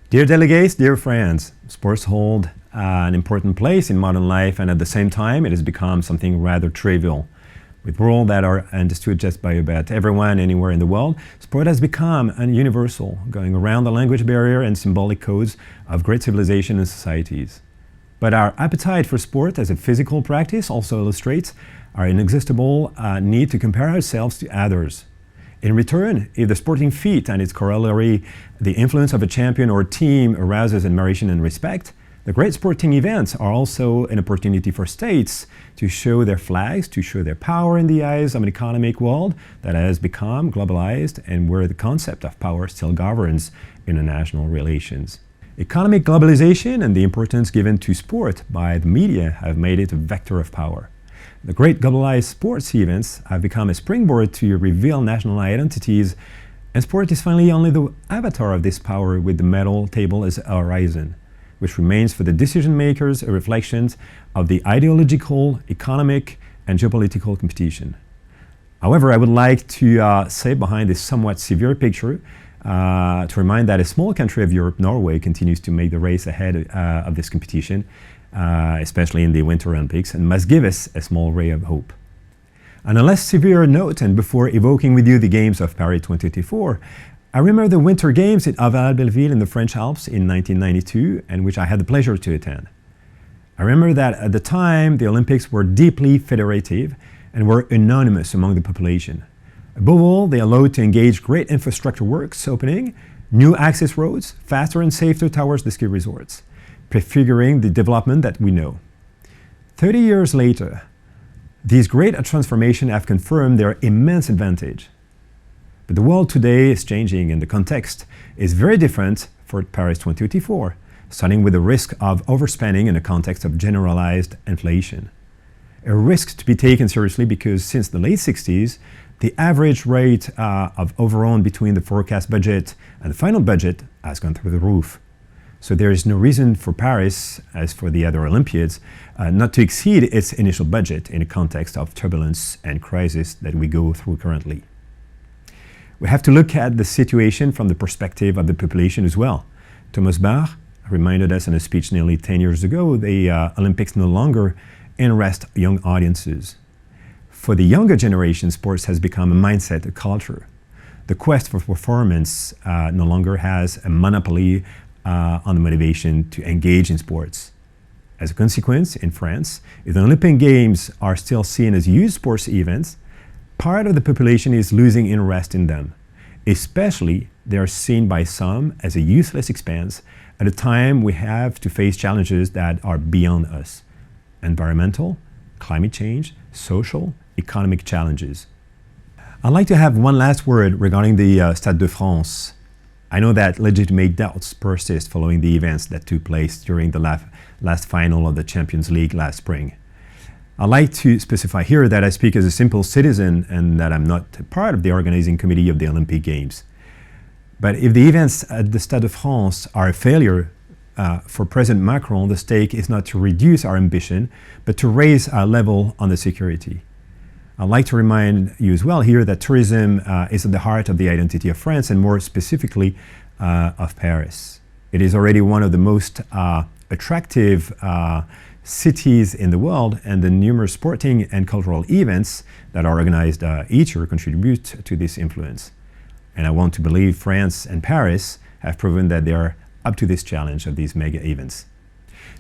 Dear delegates, dear friends, sports hold an important place in modern life, and at the same time it has become something rather trivial. With rules that are understood just by about everyone anywhere in the world, sport has become universal, going around the language barrier and symbolic codes of great civilization and societies. But our appetite for sport as a physical practice also illustrates our inexhaustible need to compare ourselves to others. In return, if the sporting feat and its corollary, the influence of a champion or team, arouses admiration and respect, the great sporting events are also an opportunity for states to show their flags, to show their power in the eyes of an economic world that has become globalized and where the concept of power still governs international relations. Economic globalization and the importance given to sport by the media have made it a vector of power. The great globalized sports events have become a springboard to reveal national identities, and sport is finally only the avatar of this power, with the medal table as a horizon, which remains for the decision makers a reflection of the ideological, economic, and geopolitical competition. However, I would like to say behind this somewhat severe picture to remind that a small country of Europe, Norway, continues to make the race ahead of this competition, especially in the Winter Olympics, and must give us a small ray of hope. On a less severe note, and before evoking with you the Games of Paris 2024, I remember the Winter Games at Aval-Belleville in the French Alps in 1992, and which I had the pleasure to attend. I remember that at the time, the Olympics were deeply federative and were anonymous among the population. Above all, they allowed to engage great infrastructure works opening, new access roads, faster and safer towards the ski resorts, prefiguring the development that we know. 30 years later, these great transformations have confirmed their immense advantage. But the world today is changing, and the context is very different for Paris 2024, starting with the risk of overspending in a context of generalized inflation. A risk to be taken seriously because since the late 60s, the average rate of overrun between the forecast budget and the final budget has gone through the roof. So there is no reason for Paris, as for the other Olympiads, not to exceed its initial budget in a context of turbulence and crisis that we go through currently. We have to look at the situation from the perspective of the population as well. Thomas Bach reminded us in a speech nearly 10 years ago, the Olympics no longer interest young audiences. For the younger generation, sports has become a mindset, a culture. The quest for performance no longer has a monopoly on the motivation to engage in sports. As a consequence, in France, if the Olympic Games are still seen as youth sports events, part of the population is losing interest in them. Especially, they are seen by some as a useless expense at a time we have to face challenges that are beyond us: environmental, climate change, social, economic challenges. I'd like to have one last word regarding the Stade de France. I know that legitimate doubts persist following the events that took place during the last final of the Champions League last spring. I'd like to specify here that I speak as a simple citizen and that I'm not part of the organizing committee of the Olympic Games. But if the events at the Stade de France are a failure, for President Macron, the stake is not to reduce our ambition, but to raise our level on the security. I'd like to remind you as well here that tourism is at the heart of the identity of France, and more specifically of Paris. It is already one of the most attractive cities in the world, and the numerous sporting and cultural events that are organized each year contribute to this influence. And I want to believe France and Paris have proven that they are up to this challenge of these mega events.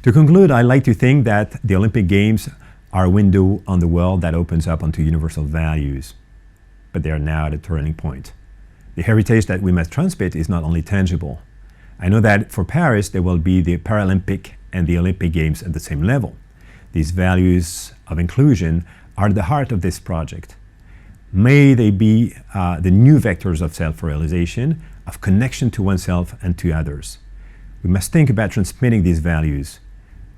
To conclude, I like to think that the Olympic Games are a window on the world that opens up onto universal values. But they are now at a turning point. The heritage that we must transmit is not only tangible. I know that for Paris, there will be the Paralympic and the Olympic Games at the same level. These values of inclusion are at the heart of this project. May they be the new vectors of self-realization, of connection to oneself and to others. We must think about transmitting these values.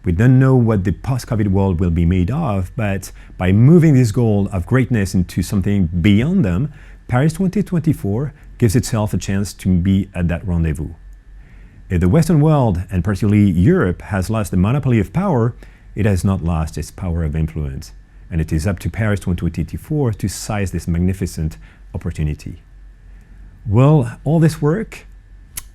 We don't know what the post-COVID world will be made of, but by moving this goal of greatness into something beyond them, Paris 2024 gives itself a chance to be at that rendezvous. If the Western world, and particularly Europe, has lost the monopoly of power, it has not lost its power of influence. And it is up to Paris 2024 to seize this magnificent opportunity. Will all this work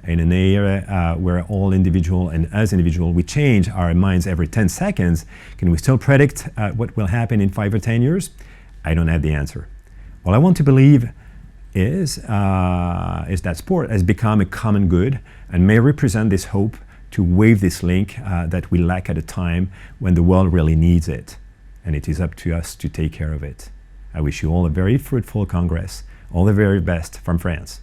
in an era where all individual and as individual we change our minds every 10 seconds? Can we still predict what will happen in 5 or 10 years? I don't have the answer. What I want to believe is that sport has become a common good and may represent this hope to wave this link that we lack at a time when the world really needs it. And it is up to us to take care of it. I wish you all a very fruitful Congress. All the very best from France.